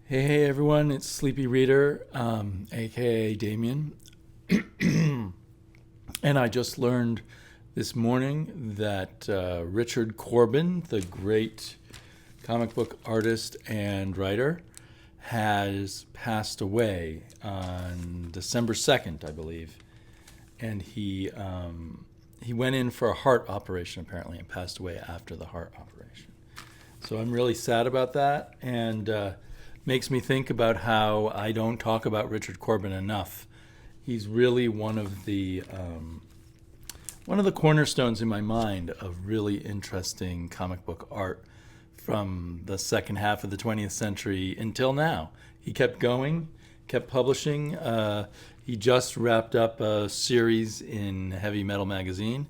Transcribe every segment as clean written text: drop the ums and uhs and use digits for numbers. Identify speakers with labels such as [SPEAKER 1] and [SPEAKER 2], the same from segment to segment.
[SPEAKER 1] Hey everyone, it's Sleepy Reader, aka Damien. And I just learned this morning that Richard Corben, the great comic book artist and writer, has passed away on December 2nd, I believe. And he went in for a heart operation apparently and passed away after the heart operation. So I'm really sad about that, and makes me think about how I don't talk about Richard Corben enough. He's really one of the cornerstones in my mind of really interesting comic book art from the second half of the 20th century until now. He kept going, kept publishing. He just wrapped up a series in Heavy Metal magazine,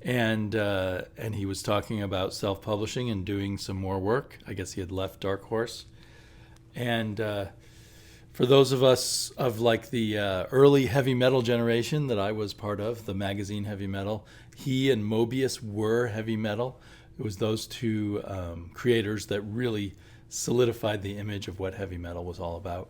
[SPEAKER 1] and he was talking about self-publishing and doing some more work. I guess he had left Dark Horse. And for those of us of like the early heavy metal generation that I was part of, the magazine Heavy Metal, he and Mobius were heavy metal. It was those two creators that really solidified the image of what heavy metal was all about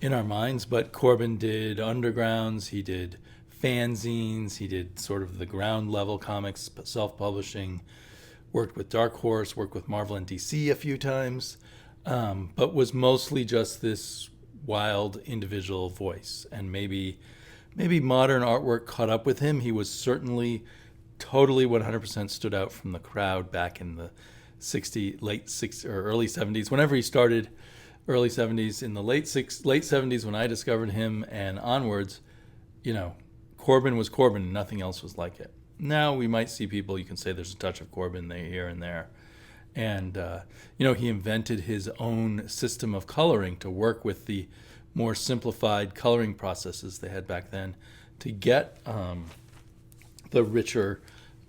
[SPEAKER 1] in our minds. But Corben did undergrounds, he did fanzines, he did sort of the ground level comics, self-publishing, worked with Dark Horse, worked with Marvel and DC a few times. But was mostly just this wild individual voice. And maybe modern artwork caught up with him. He was certainly totally 100% stood out from the crowd back in the late 60s or early 70s. Whenever he started, early 70s, in the late 70s when I discovered him and onwards, Corben was Corben. Nothing else was like it. Now we might see people, you can say there's a touch of Corben there, here and there. And, he invented his own system of coloring to work with the more simplified coloring processes they had back then to get the richer,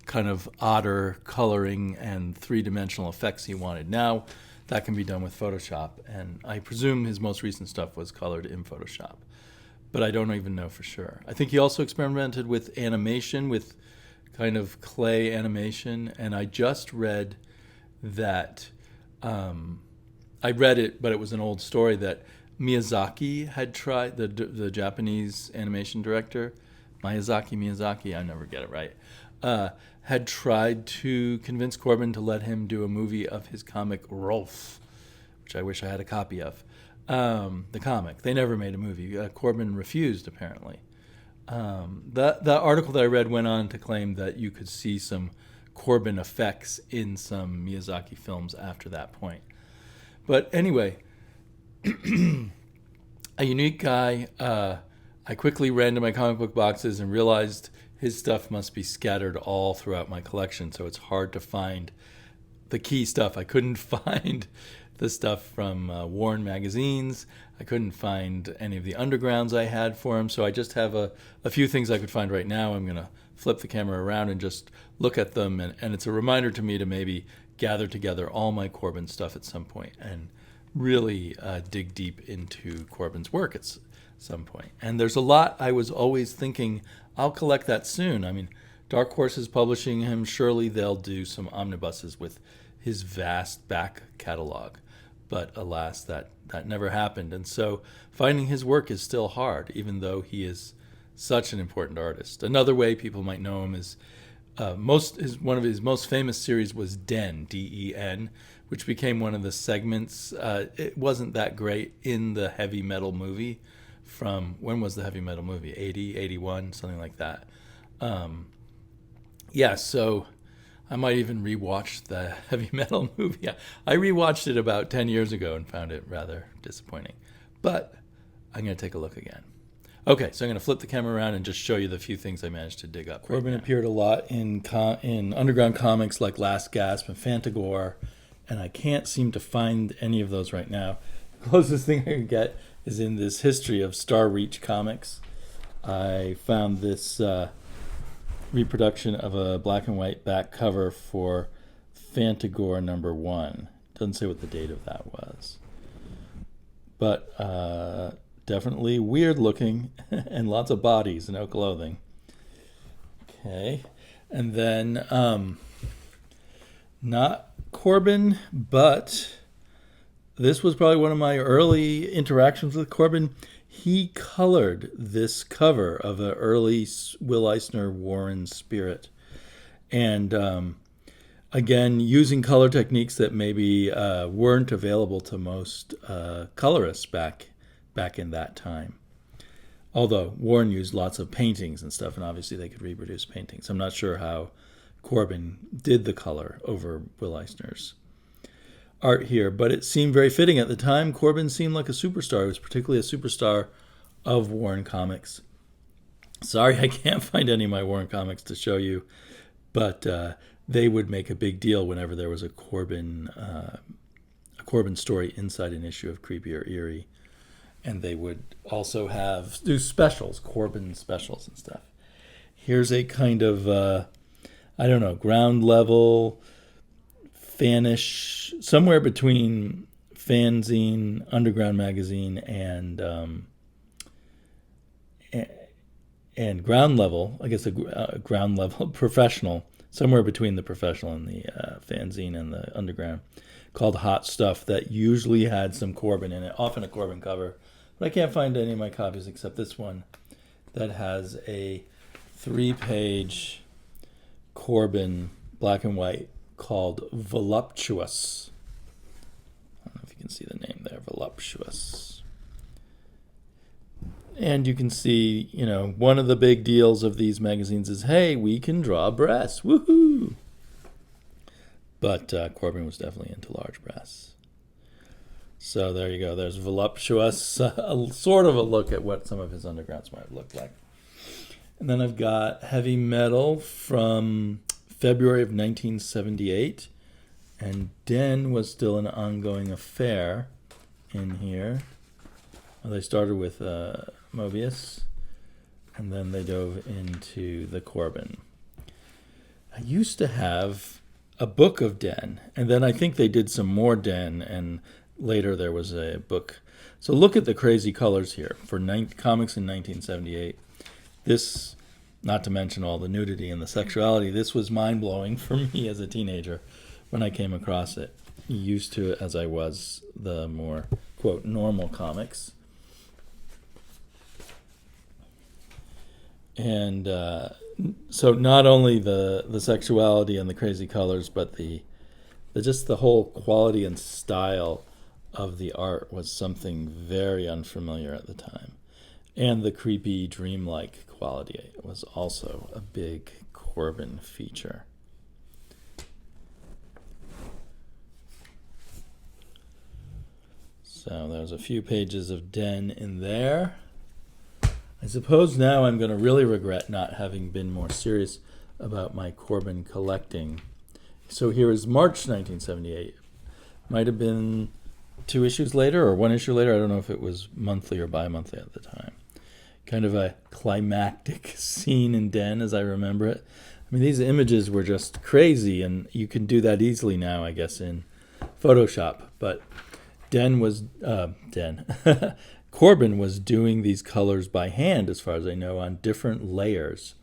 [SPEAKER 1] kind of odder coloring and three-dimensional effects he wanted. Now that can be done with Photoshop, and I presume his most recent stuff was colored in Photoshop, but I don't even know for sure. I think he also experimented with animation, with kind of clay animation, and I just read that I read it, but it was an old story that Miyazaki had tried, the Japanese animation director, Miyazaki, I never get it right, had tried to convince Corben to let him do a movie of his comic Rolf, which I wish I had a copy of. The comic. They never made a movie. Corben refused, apparently. The article that I read went on to claim that you could see some Corben effects in some Miyazaki films after that point. But anyway, a unique guy. I quickly ran to my comic book boxes and realized his stuff must be scattered all throughout my collection, so it's hard to find the key stuff. I couldn't find the stuff from Warren magazines. I couldn't find any of the undergrounds I had for him, so I just have a few things I could find right now. I'm going to flip the camera around and just look at them, and it's a reminder to me to maybe gather together all my Corben stuff at some point and really dig deep into Corben's work at some point. And there's a lot I was always thinking, I'll collect that soon. I mean, Dark Horse is publishing him. Surely they'll do some omnibuses with his vast back catalog. But alas, that never happened. And so finding his work is still hard, even though he is such an important artist. Another way people might know him is one of his most famous series was Den, D-E-N, which became one of the segments. It wasn't that great in the heavy metal movie from, when was the heavy metal movie? 80, 81, something like that. So I might even rewatch the heavy metal movie. I rewatched it about 10 years ago and found it rather disappointing. But I'm going to take a look again. Okay, so I'm going to flip the camera around and just show you the few things I managed to dig up. Corben appeared a lot in underground comics like Last Gasp and Fantagore, and I can't seem to find any of those right now. The closest thing I can get is in this history of Star Reach comics. I found this reproduction of a black and white back cover for Fantagore #1. Doesn't say what the date of that was. But definitely weird looking and lots of bodies, no clothing. Okay. And then not Corben, but this was probably one of my early interactions with Corben. He colored this cover of an early Will Eisner Warren Spirit. And again, using color techniques that maybe weren't available to most colorists back in that time. Although Warren used lots of paintings and stuff, and obviously they could reproduce paintings. I'm not sure how Corben did the color over Will Eisner's art here, but it seemed very fitting at the time. Corben seemed like a superstar. He was particularly a superstar of Warren comics. Sorry, I can't find any of my Warren comics to show you, but they would make a big deal whenever there was a Corben story inside an issue of Creepy or Eerie, and they would also do specials, Corben specials and stuff. Here's a kind of ground level fanish, somewhere between fanzine, underground magazine, and ground level. I guess a ground level professional, somewhere between the professional and the fanzine and the underground, called Hot Stuff, that usually had some Corben in it, often a Corben cover. But I can't find any of my copies except this one that has a 3-page Corben black and white called Voluptuous. I don't know if you can see the name there, Voluptuous. And you can see, one of the big deals of these magazines is, hey, we can draw breasts. Woohoo! But Corben was definitely into large breasts. So there you go. There's Voluptuous, sort of a look at what some of his undergrounds might have looked like. And then I've got Heavy Metal from February of 1978. And Den was still an ongoing affair in here. Well, they started with Mobius, and then they dove into the Corben. I used to have a book of Den, and then I think they did some more Den, and later there was a book. So look at the crazy colors here for comics in 1978. This, not to mention all the nudity and the sexuality, this was mind-blowing for me as a teenager when I came across it. Used to it as I was the more, quote, normal comics. And so not only the sexuality and the crazy colors, but the just the whole quality and style of the art was something very unfamiliar at the time. And the creepy, dreamlike quality was also a big Corben feature. So there's a few pages of Den in there. I suppose now I'm going to really regret not having been more serious about my Corben collecting. So here is March 1978. Might have been 2 issues later or 1 issue later. I don't know if it was monthly or bi-monthly at the time. Kind of a climactic scene in Den as I remember it. I mean, these images were just crazy, and you can do that easily now, I guess, in Photoshop. But Corben was doing these colors by hand, as far as I know, on different layers,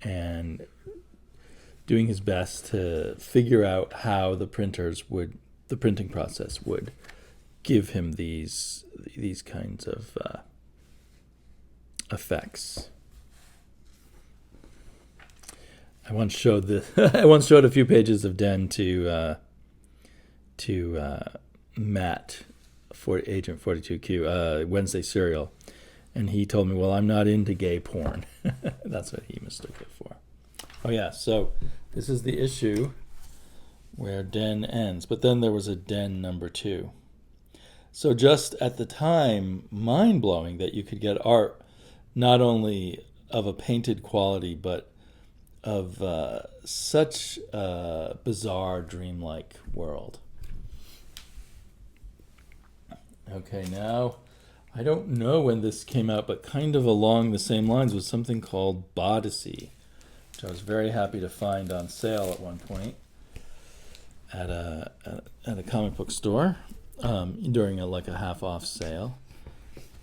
[SPEAKER 1] and doing his best to figure out how the printing process would give him these kinds of effects. I once showed a few pages of Den to Matt for Agent 42Q, Wednesday Serial, and he told me, well, I'm not into gay porn. That's what he mistook it for. Oh yeah, so this is the issue where Den ends, but then there was a Den number 2. So just at the time, mind-blowing that you could get art not only of a painted quality, but of such a bizarre, dreamlike world. Okay, now, I don't know when this came out, but kind of along the same lines was something called Bodyssey, which I was very happy to find on sale at one point at a comic book store during a half-off sale.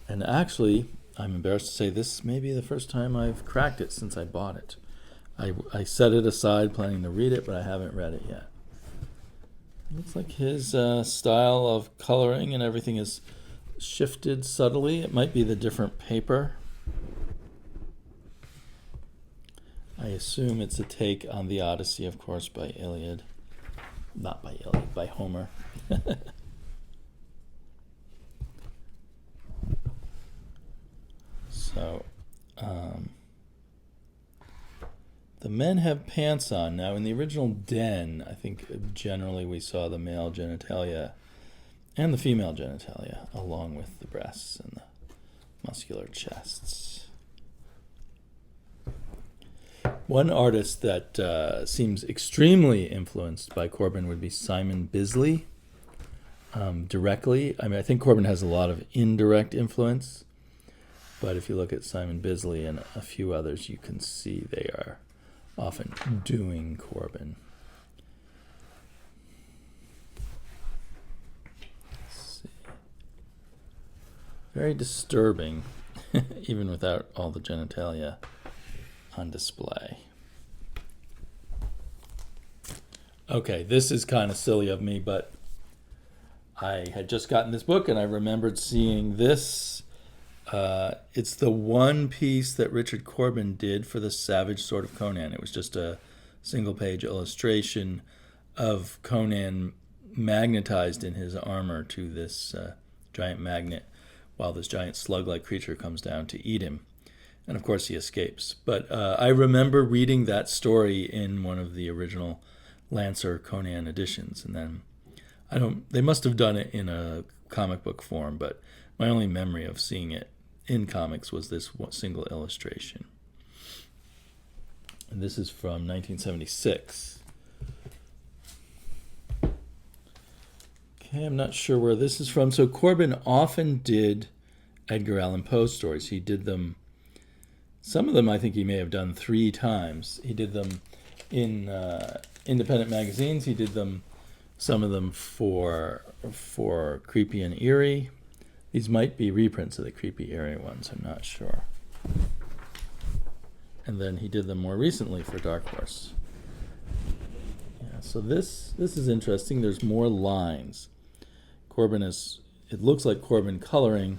[SPEAKER 1] And actually, I'm embarrassed to say this may be the first time I've cracked it since I bought it. I set it aside planning to read it, but I haven't read it yet. Looks like his style of coloring and everything is shifted subtly. It might be the different paper. I assume it's a take on the Odyssey, of course, by Iliad. Not by Iliad, by Homer. So, the men have pants on. Now, in the original Den, I think generally we saw the male genitalia and the female genitalia, along with the breasts and the muscular chests. One artist that seems extremely influenced by Corben would be Simon Bisley, directly. I mean, I think Corben has a lot of indirect influence, but if you look at Simon Bisley and a few others, you can see they are often doing Corben. Let's see. Very disturbing, even without all the genitalia on display. Okay, this is kind of silly of me, but I had just gotten this book and I remembered seeing this. It's the one piece that Richard Corben did for the Savage Sword of Conan. It was just a single-page illustration of Conan magnetized in his armor to this giant magnet while this giant slug-like creature comes down to eat him. And, of course, he escapes. But I remember reading that story in one of the original Lancer Conan editions. And then they must have done it in a comic book form, but my only memory of seeing it in comics was this single illustration. And this is from 1976. Okay, I'm not sure where this is from. So Corben often did Edgar Allan Poe stories. He did them, some of them I think he may have done 3 times. He did them in independent magazines. He did some of them for Creepy and Eerie. These might be reprints of the Creepy Eerie ones, I'm not sure. And then he did them more recently for Dark Horse. Yeah, so this is interesting. There's more lines. It looks like Corben coloring,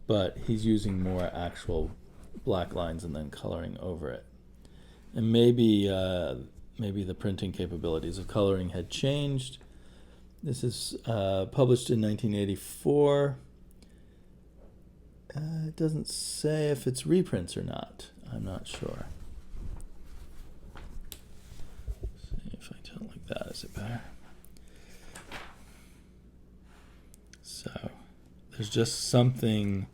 [SPEAKER 1] but he's using more actual black lines and then coloring over it. And maybe the printing capabilities of coloring had changed. This is published in 1984. It doesn't say if it's reprints or not. I'm not sure. Let's see if I do it like that. Is it better? So there's just something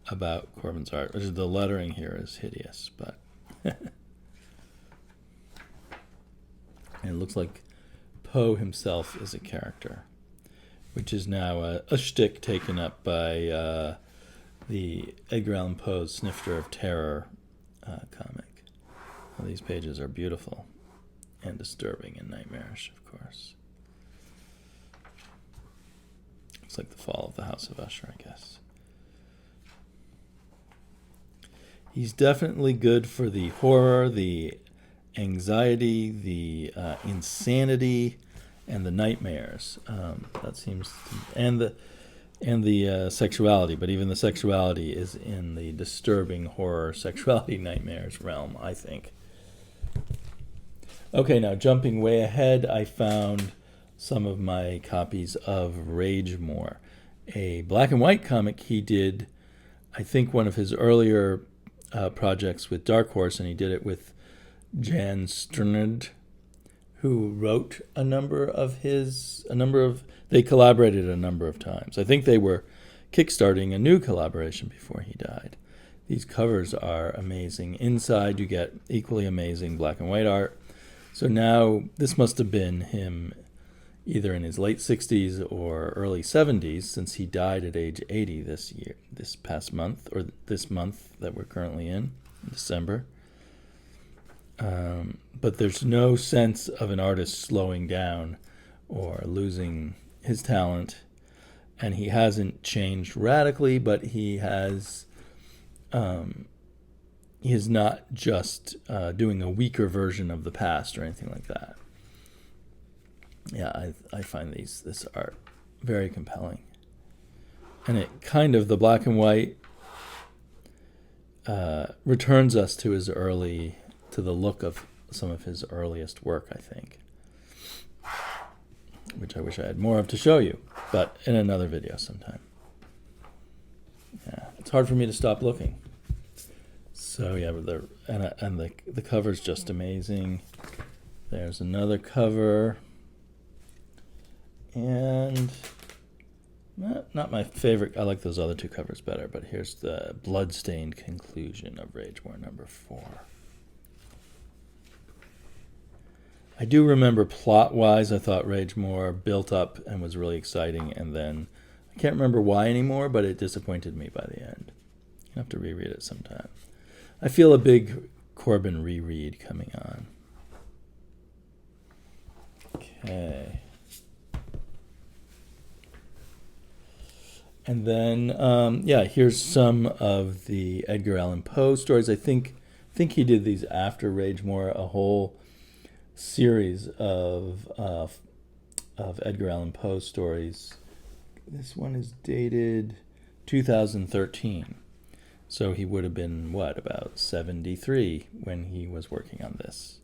[SPEAKER 1] about Corben's art. The lettering here is hideous, but and it looks like Poe himself is a character, which is now a shtick taken up by the Edgar Allan Poe's Snifter of Terror comic. Well, these pages are beautiful and disturbing and nightmarish, of course. It's like the fall of the House of Usher, I guess. He's definitely good for the horror, the anxiety, the insanity, and the nightmares. That seems to, and the sexuality, but even the sexuality is in the disturbing horror sexuality nightmares realm, I think. Okay, now jumping way ahead, I found some of my copies of Ragemore, a black and white comic he did, I think one of his earlier projects with Dark Horse, and he did it with Jan Strnad, who wrote they collaborated a number of times. I think they were kickstarting a new collaboration before he died. These covers are amazing. Inside you get equally amazing black and white art. So now this must have been him either in his late 60s or early 70s, since he died at age 80 this past month, or this month that we're currently in December. But there's no sense of an artist slowing down or losing his talent, and he hasn't changed radically, but he is not just doing a weaker version of the past or anything like that. Yeah, I find this art very compelling. And it kind of, the black and white returns us to to the look of some of his earliest work, I think. Which I wish I had more of to show you, but in another video sometime. Yeah, it's hard for me to stop looking. So yeah, the cover's just amazing. There's another cover, and not my favorite. I like those other two covers better, but here's the bloodstained conclusion of Ragemore #4. I do remember plot-wise, I thought Ragemore built up and was really exciting, and then I can't remember why anymore, but it disappointed me by the end. I'll have to reread it sometime. I feel a big Corben reread coming on. Okay. And then, here's some of the Edgar Allan Poe stories. I think he did these after Ragemore, a whole series of Edgar Allan Poe stories. This one is dated 2013. So he would have been, about 73 when he was working on this.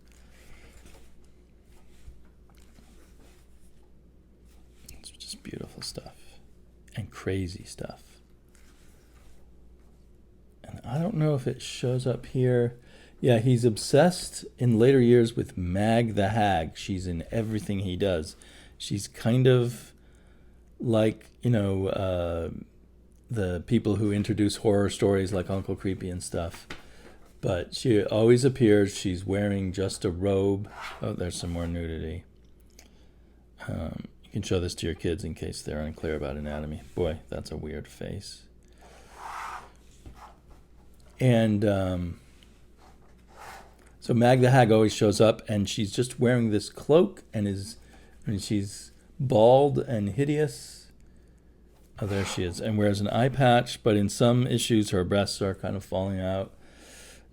[SPEAKER 1] It's just beautiful stuff. And crazy stuff. And I don't know if it shows up here. Yeah, he's obsessed in later years with Mag the Hag. She's in everything he does. She's kind of like, the people who introduce horror stories like Uncle Creepy and stuff. But she always appears. She's wearing just a robe. Oh, there's some more nudity. You can show this to your kids in case they're unclear about anatomy. Boy, that's a weird face. And so Mag the Hag always shows up, and she's just wearing this cloak, and she's bald and hideous. Oh, there she is, and wears an eye patch, but in some issues her breasts are kind of falling out.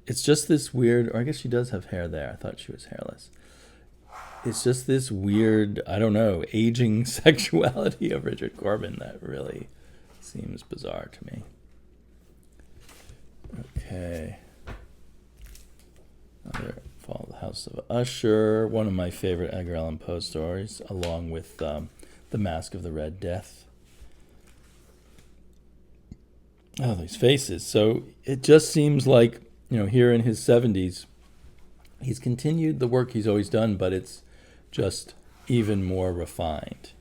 [SPEAKER 1] It's just this weird, or I guess she does have hair there. I thought she was hairless. It's just this weird, I don't know, aging sexuality of Richard Corben that really seems bizarre to me. Okay. Another Fall of the House of Usher, one of my favorite Edgar Allan Poe stories, along with The Mask of the Red Death. Oh, these faces. So it just seems like, here in his 70s, he's continued the work he's always done, but it's just even more refined.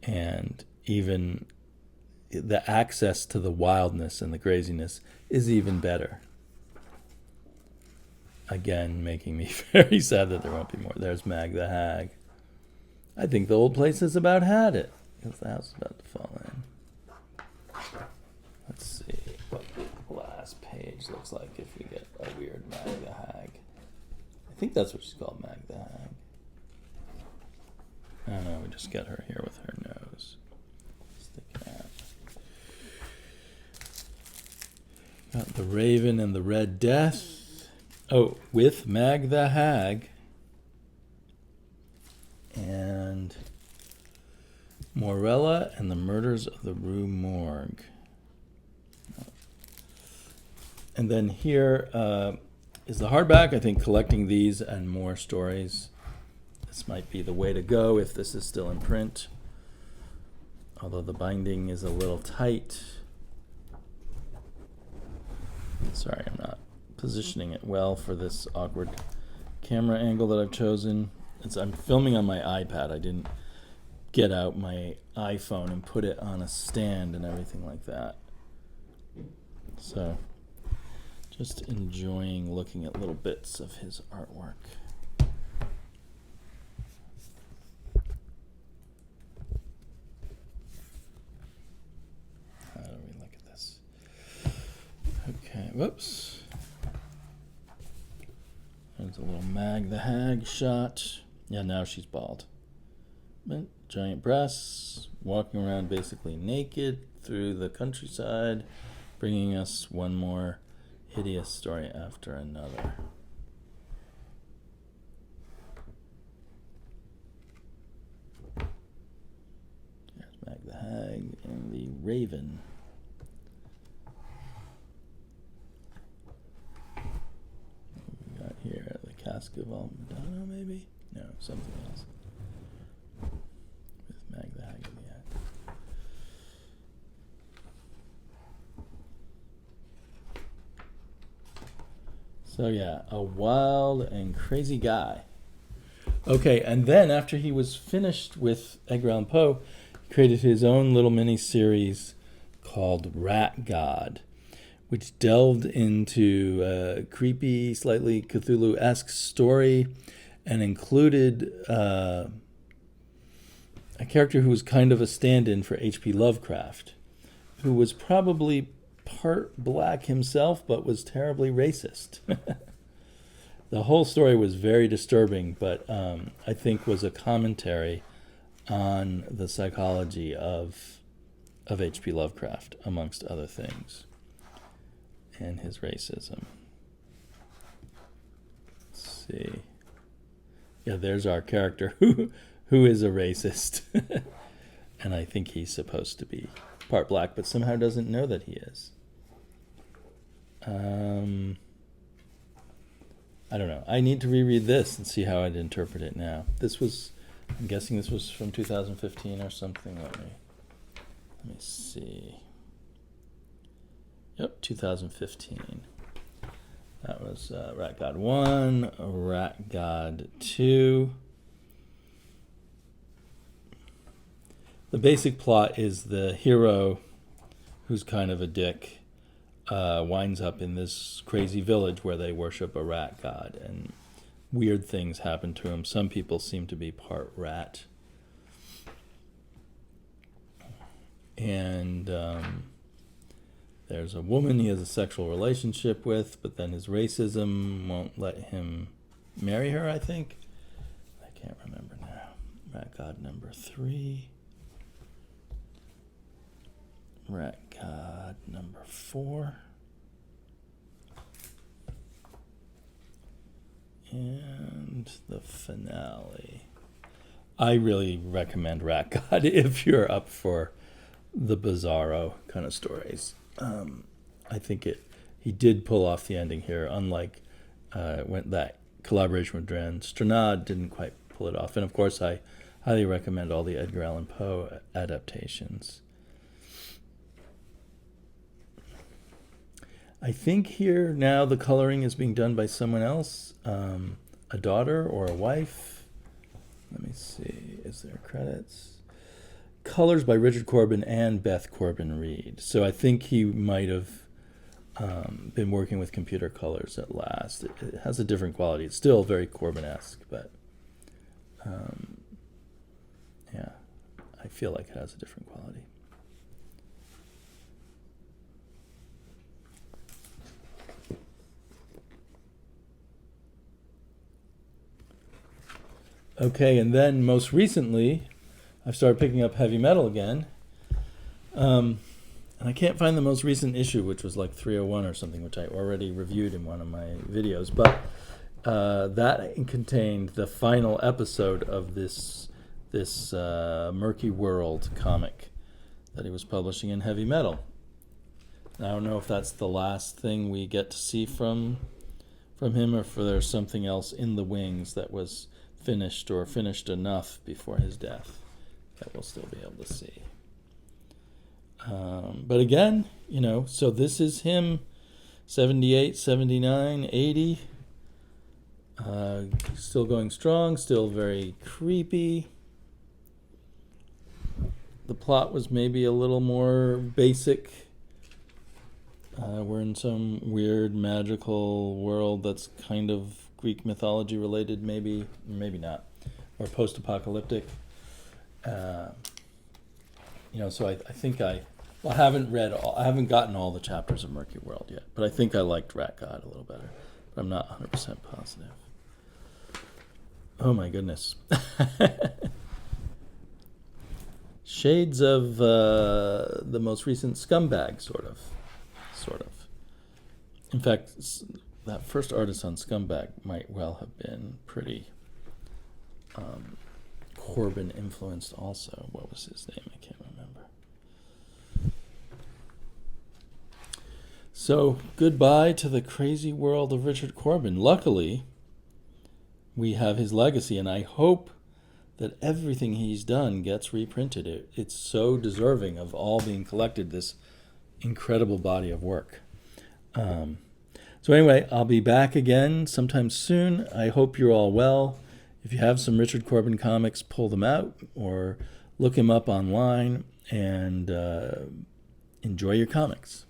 [SPEAKER 1] And even the access to the wildness and the craziness is even better. Again, making me very sad that there won't be more. There's Mag the Hag. I think the old place has about had it, because the house is about to fall in. Let's see what the last page looks like if we get a weird Mag the Hag. I think that's what she's called, Mag the Hag. I don't know, we just get her here with her nose sticking out. Got the Raven and the Red Death. Oh, with Mag the Hag. And Morella and the Murders of the Rue Morgue. And then here is the hardback. I think collecting these and more stories, this might be the way to go if this is still in print. Although the binding is a little tight. Sorry, I'm not positioning it well for this awkward camera angle that I've chosen. I'm filming on my iPad. I didn't get out my iPhone and put it on a stand and everything like that. So just enjoying looking at little bits of his artwork. How do we look at this? Okay, whoops. There's a little Mag the Hag shot. Yeah, now she's bald. But giant breasts, walking around basically naked through the countryside, bringing us one more hideous story after another. Raven. What we got here? The Cask of Madonna, maybe? No, something else. With Mag the Hag of the Act. So yeah, a wild and crazy guy. Okay, and then after he was finished with Edgar Allan Poe, he created his own little mini-series called Rat God, which delved into a creepy, slightly Cthulhu-esque story and included a character who was kind of a stand-in for H.P. Lovecraft, who was probably part black himself, but was terribly racist. The whole story was very disturbing, but I think was a commentary on the psychology of H.P. Lovecraft, amongst other things, and his racism. Let's see. Yeah, there's our character who is a racist. And I think he's supposed to be part black, but somehow doesn't know that he is. I don't know. I need to reread this and see how I'd interpret it now. I'm guessing this was from 2015 or something. Let me see. Yep, 2015. That was Rat God 1, Rat God 2. The basic plot is the hero, who's kind of a dick, winds up in this crazy village where they worship a rat god, and weird things happen to him. Some people seem to be part rat. And there's a woman he has a sexual relationship with, but then his racism won't let him marry her, I think. I can't remember now. Rat God number 3. Rat God number 4. And the finale. I really recommend Rat God if you're up for the bizarro kind of stories. I think he did pull off the ending here, unlike when that collaboration with Dran Stranad didn't quite pull it off. And of course, I highly recommend all the Edgar Allan Poe adaptations. I think here now the coloring is being done by someone else, a daughter or a wife. Let me see, is there credits? Colors by Richard Corben and Beth Corbin Reed. So I think he might have been working with computer colors at last. It has a different quality. It's still very Corben-esque, but yeah, I feel like it has a different quality. Okay, and then most recently, I've started picking up heavy metal again. And I can't find the most recent issue, which was like 301 or something, which I already reviewed in one of my videos. But that contained the final episode of this Murky World comic that he was publishing in heavy metal. I don't know if that's the last thing we get to see from him, or if there's something else in the wings that was finished or finished enough before his death that we'll still be able to see. But again, so this is him, 78, 79, 80. Still going strong, still very creepy. The plot was maybe a little more basic. We're in some weird magical world that's kind of Greek mythology related, maybe not, or post-apocalyptic. So I think I haven't gotten all the chapters of Murky World yet, but I think I liked Rat God a little better, but I'm not 100% positive. Oh my goodness. Shades of the most recent Scumbag, sort of. In fact, that first artist on Scumbag might well have been pretty Corbin influenced also. What was his name? I can't remember. So goodbye to the crazy world of Richard Corben. Luckily, we have his legacy, and I hope that everything he's done gets reprinted. It's so deserving of all being collected, this incredible body of work. So anyway, I'll be back again sometime soon. I hope you're all well. If you have some Richard Corben comics, pull them out or look him up online and enjoy your comics.